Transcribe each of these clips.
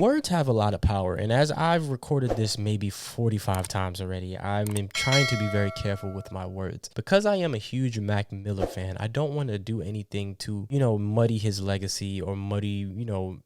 words have a lot of power. And as I've recorded this maybe 45 times already, I'm trying to be very careful with my words. Because I am a huge Mac Miller fan, I don't want to do anything to, muddy his legacy or muddy,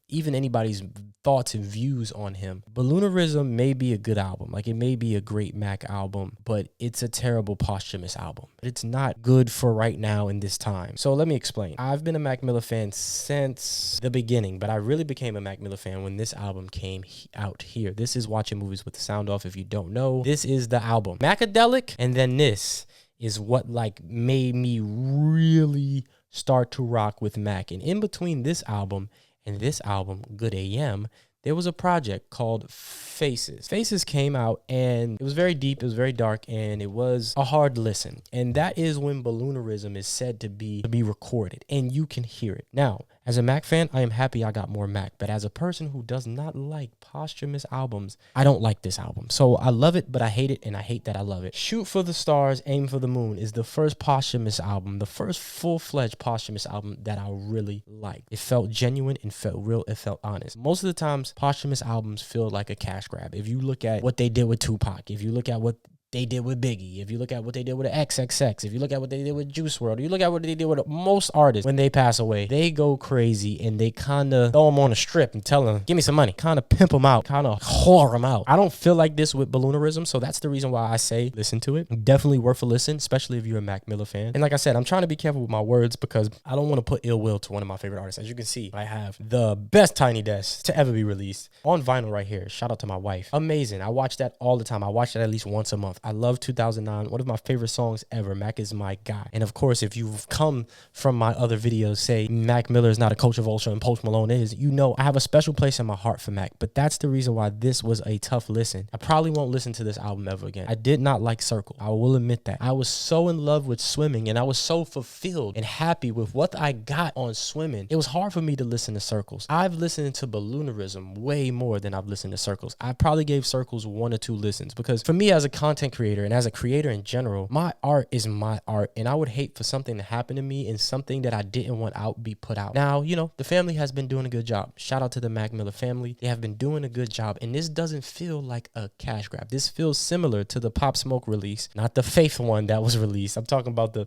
even anybody's thoughts and views on him. Balloonerism may be a good album. Like, it may be a great Mac album, but it's a terrible Posthumous album. It's not good for right now in this time. So let me explain. I've been a Mac Miller fan since the beginning, but I really became a Mac Miller fan when this album came out here. This is Watching Movies with the Sound Off. If you don't know, this is the album. Macadelic, and then this is what made me really start to rock with Mac. And in between this album and this album, Good AM, there was a project called Faces. Faces came out, and it was very deep, it was very dark, and it was a hard listen. And that is when Balloonerism is said to be recorded, and you can hear it. Now, as a Mac fan, I am happy I got more Mac, but as a person who does not like posthumous albums, I don't like this album. So I love it, but I hate it, and I hate that I love it. Shoot for the Stars, Aim for the Moon is the first posthumous album, the first full-fledged posthumous album that I really liked. It felt genuine, and felt real, it felt honest. Most of the times, posthumous albums feel like a cash grab. If you look at what they did with Tupac, if you look at what they did with Biggie, if you look at what they did with XXX, if you look at what they did with Juice WRLD, you look at what they did with most artists when they pass away, they go crazy and they kind of throw them on a strip and tell them, give me some money, kind of pimp them out, kind of whore them out. I don't feel like this with Balloonerism, so that's the reason why I say listen to it. Definitely worth a listen, especially if you're a Mac Miller fan. And like I said, I'm trying to be careful with my words because I don't want to put ill will to one of my favorite artists. As you can see, I have the best Tiny Desk to ever be released on vinyl right here. Shout out to my wife. Amazing. I watch that all the time. I watch that at least once a month. I love 2009. One of my favorite songs ever. Mac is my guy. And of course, if you've come from my other videos, say Mac Miller is not a Culture Vulture and Post Malone is, I have a special place in my heart for Mac. But that's the reason why this was a tough listen. I probably won't listen to this album ever again. I did not like Circle. I will admit that. I was so in love with Swimming, and I was so fulfilled and happy with what I got on Swimming. It was hard for me to listen to Circles. I've listened to Balloonerism way more than I've listened to Circles. I probably gave Circles 1 or 2 listens because for me as a content creator and as a creator in general, my art is my art, and I would hate for something to happen to me and something that I didn't want out be put out. Now, the family has been doing a good job. Shout out to the Mac Miller family. They have been doing a good job, and this doesn't feel like a cash grab. This feels similar to the Pop Smoke release, not the Faith one that was released. I'm talking about the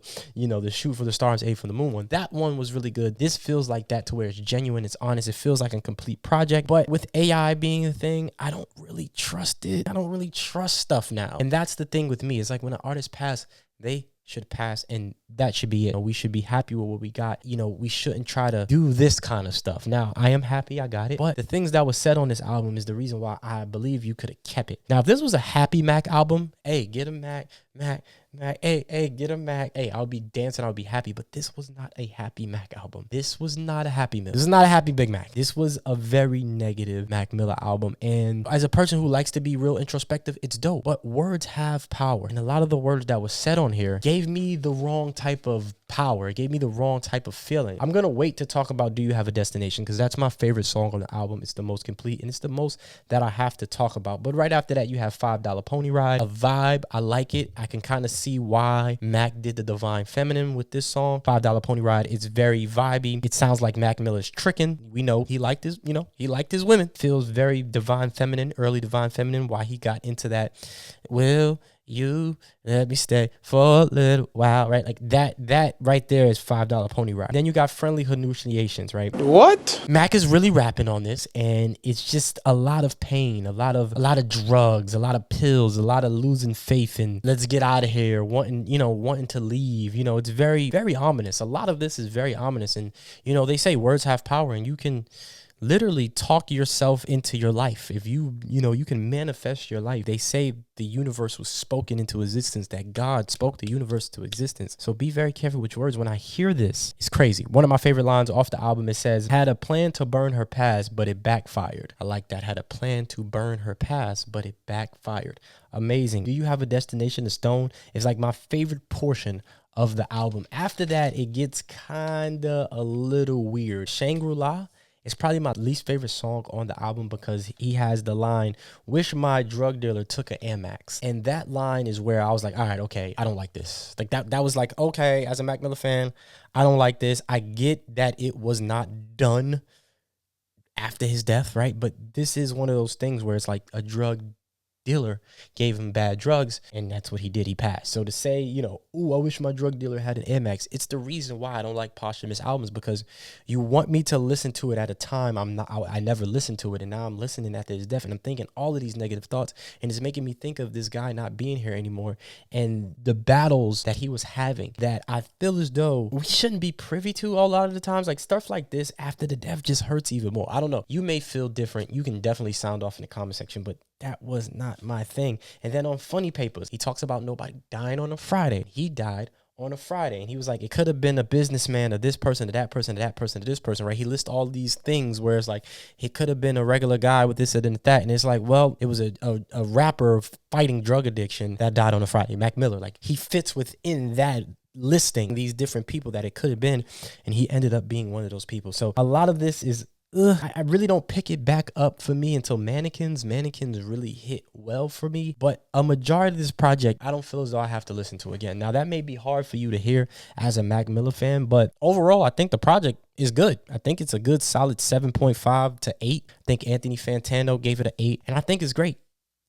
Shoot for the Stars, Aim for the Moon one. That one was really good. This feels like that to where it's genuine, it's honest, it feels like a complete project. But with AI being a thing, I don't really trust it. I don't really trust stuff now. And that's the thing with me. It's like when an artist pass, they should pass, and that should be it. We should be happy with what we got. We shouldn't try to do this kind of stuff. Now, I am happy I got it, but the things that was said on this album is the reason why I believe you could have kept it. Now, if this was a happy Mac album, hey, get a Mac, hey, get a Mac. Hey, I'll be dancing, I'll be happy, but this was not a happy Mac album. This was not a happy Mac. This is not a happy Big Mac. This was a very negative Mac Miller album, and as a person who likes to be real introspective, it's dope, but words have power, and a lot of the words that was said on here gave me the wrong type of power. It gave me the wrong type of feeling. I'm gonna wait to talk about Do You Have a Destination because that's my favorite song on the album. It's the most complete, and it's the most that I have to talk about. But right after that, you have $5 Pony Ride, a vibe. I like it. I can kind of see why Mac did the Divine Feminine with this song. $5 Pony Ride. It's very vibey. It sounds like Mac Miller's tricking. We know he liked his women. Feels very Divine Feminine, early Divine Feminine. Why he got into that. Will you let me stay for a little while, right? Like that right there is $5 Pony Ride. Then you got Friendly Hallucinations, right? What? Mac is really rapping on this, and it's just a lot of pain, a lot of drugs, a lot of pills, a lot of losing faith and let's get out of here, wanting to leave. It's very, very ominous. A lot of this is very ominous, and they say words have power, and you can literally talk yourself into your life. If you can manifest your life. They say the universe was spoken into existence, that God spoke the universe to existence. So be very careful with your words. When I hear this, it's crazy. One of my favorite lines off the album, it says, had a plan to burn her past, but it backfired. I like that. Had a plan to burn her past, but it backfired. Amazing. Do You Have a Destination to Stone is like my favorite portion of the album. After that, it gets kinda a little weird. Shangri-La, it's probably my least favorite song on the album because he has the line, wish my drug dealer took an Amex. And that line is where I was like, all right, okay, I don't like this. Like that was like, okay, as a Mac Miller fan, I don't like this. I get that it was not done after his death, right? But this is one of those things where it's like a drug dealer gave him bad drugs, and that's what he did. He passed. So to say, ooh, I wish my drug dealer had an Air Max, it's the reason why I don't like posthumous albums, because you want me to listen to it at a time I never listened to it, and now I'm listening after his death, and I'm thinking all of these negative thoughts, and it's making me think of this guy not being here anymore, and the battles that he was having that I feel as though we shouldn't be privy to a lot of the times. Like stuff like this after the death just hurts even more. I don't know. You may feel different. You can definitely sound off in the comment section, but that was not my thing. And then on Funny Papers, he talks about nobody dying on a Friday. He died on a Friday. And he was like, it could have been a businessman or this person to that person to that person to this person, right? He lists all these things where it's like, it could have been a regular guy with this and that. And it's like, well, it was a rapper fighting drug addiction that died on a Friday. Mac Miller, like he fits within that listing these different people that it could have been. And he ended up being one of those people. So a lot of this is, I really don't pick it back up for me until Mannequins. Mannequins really hit well for me. But a majority of this project, I don't feel as though I have to listen to again. Now, that may be hard for you to hear as a Mac Miller fan, but overall, I think the project is good. I think it's a good solid 7.5 to 8. I think Anthony Fantano gave it an 8, and I think it's great.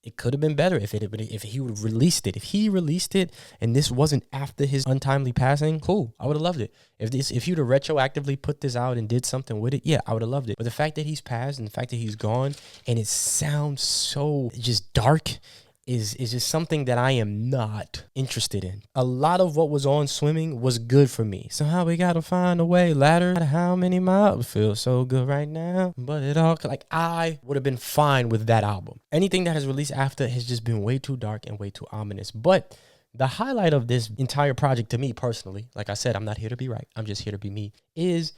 It could have been better if he would have released it. If he released it and this wasn't after his untimely passing, cool. I would have loved it. If you'd have retroactively put this out and did something with it, yeah, I would have loved it. But the fact that he's passed and the fact that he's gone and it sounds so just dark is just something that I am not interested in. A lot of what was on Swimming was good for me. Somehow we gotta find a way. Ladder, how many miles? Feel so good right now. But it all, like, I would have been fine with that album. Anything that has released after has just been way too dark and way too ominous. But the highlight of this entire project to me personally, like I said, I'm not here to be right. I'm just here to be me, is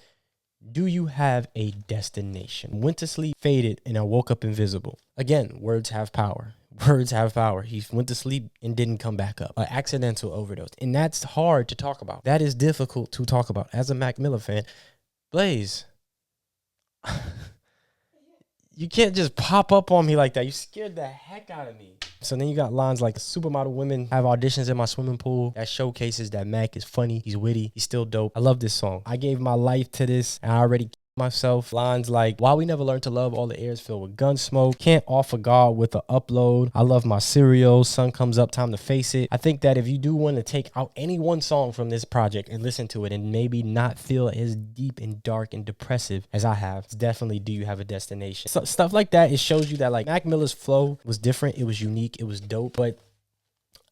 do you have a destination? Went to sleep, faded, and I woke up invisible. Again, words have power. Words have power. He went to sleep and didn't come back up. An accidental overdose. And that's hard to talk about. That is difficult to talk about. As a Mac Miller fan, Blaze, you can't just pop up on me like that. You scared the heck out of me. So then you got lines like supermodel women have auditions in my swimming pool. That showcases that Mac is funny. He's witty. He's still dope. I love this song. I gave my life to this, and I already myself. Lines like, why we never learned to love, all the air is filled with gun smoke. Can't offer God with an upload. I love my cereal. Sun comes up, time to face it. I think that if you do want to take out any one song from this project and listen to it and maybe not feel as deep and dark and depressive as I have, it's definitely Do You Have a Destination. So stuff like that, it shows you that like Mac Miller's flow was different. It was unique. It was dope. But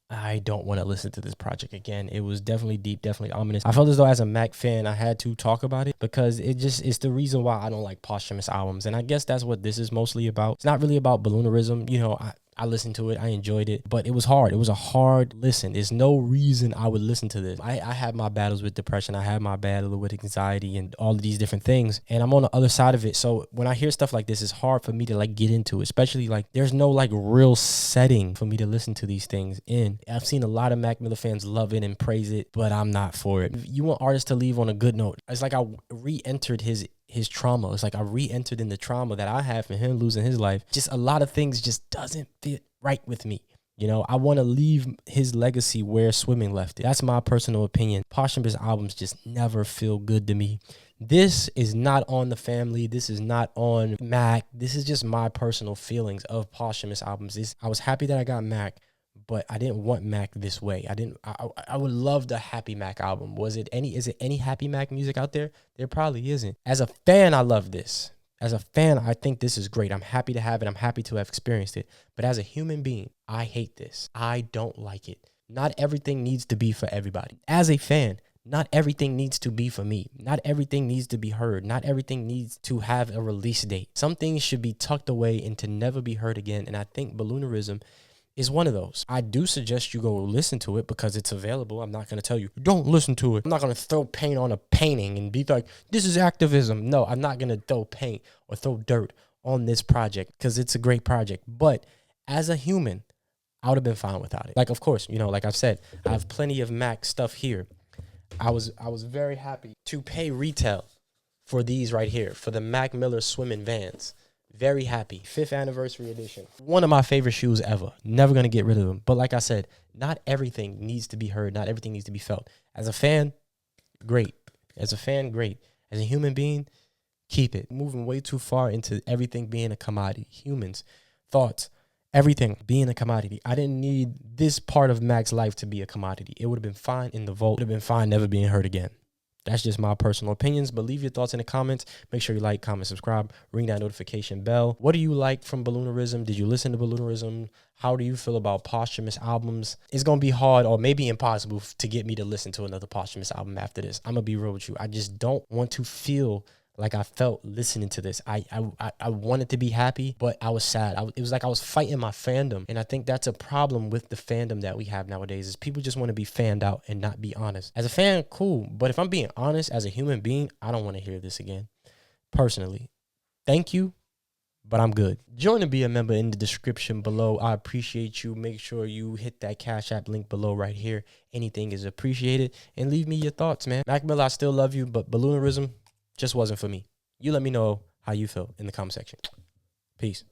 I don't want to listen to this project again. It was definitely deep, definitely ominous. I felt as though as a Mac fan, I had to talk about it because it's the reason why I don't like posthumous albums. And I guess that's what this is mostly about. It's not really about Balloonerism. I listened to it. I enjoyed it, but it was hard. It was a hard listen. There's no reason I would listen to this. I had my battles with depression. I had my battle with anxiety and all of these different things. And I'm on the other side of it. So when I hear stuff like this, it's hard for me to like get into it, especially like there's no like real setting for me to listen to these things in. I've seen a lot of Mac Miller fans love it and praise it, but I'm not for it. You want artists to leave on a good note. It's like I re-entered his trauma. It's like I re-entered in the trauma that I had from him losing his life. Just a lot of things just doesn't fit right with me. I want to leave his legacy where Swimming left it. That's my personal opinion. Posthumous albums just never feel good to me. This is not on the family. This is not on Mac. This is just my personal feelings of posthumous albums. I was happy that I got Mac, but I didn't want Mac this way. I would love the Happy Mac album. Is it any Happy Mac music out there? There probably isn't. As a fan, I love this. As a fan, I think this is great. I'm happy to have it. I'm happy to have experienced it. But as a human being, I hate this. I don't like it. Not everything needs to be for everybody. As a fan, not everything needs to be for me. Not everything needs to be heard. Not everything needs to have a release date. Some things should be tucked away and to never be heard again. And I think Balloonerism is one of those. I do suggest you go listen to it because it's available. I'm not going to tell you, don't listen to it. I'm not going to throw paint on a painting and be like, this is activism. No, I'm not going to throw paint or throw dirt on this project because it's a great project. But as a human, I would have been fine without it. Like, of course, like I've said, I have plenty of Mac stuff here. I was very happy to pay retail for these right here, for the Mac Miller Swimming Vans. Very happy. 5th anniversary edition. One of my favorite shoes ever. Never going to get rid of them. But like I said, not everything needs to be heard. Not everything needs to be felt. As a fan, great. As a fan, great. As a human being, Keep it. Moving way too far into everything being a commodity. Humans, thoughts, everything being a commodity. I didn't need this part of Mac's life to be a commodity. It would have been fine in the vault. It would have been fine never being heard again. That's just my personal opinions, but leave your thoughts in the comments. Make sure you like, comment, subscribe, ring that notification bell. What do you like from Balloonerism? Did you listen to Balloonerism? How do you feel about Posthumous albums? It's going to be hard or maybe impossible to get me to listen to another Posthumous album after this. I'm going to be real with you. I just don't want to feel like I felt listening to this. I wanted to be happy, but I was sad. It was like I was fighting my fandom. And I think that's a problem with the fandom that we have nowadays is people just want to be fanned out and not be honest. As a fan, cool. But if I'm being honest as a human being, I don't want to hear this again. Personally, thank you, but I'm good. Join and be a member in the description below. I appreciate you. Make sure you hit that Cash App link below right here. Anything is appreciated. And leave me your thoughts, man. Mac Miller, I still love you, but Balloonerism just wasn't for me. You let me know how you feel in the comment section. Peace.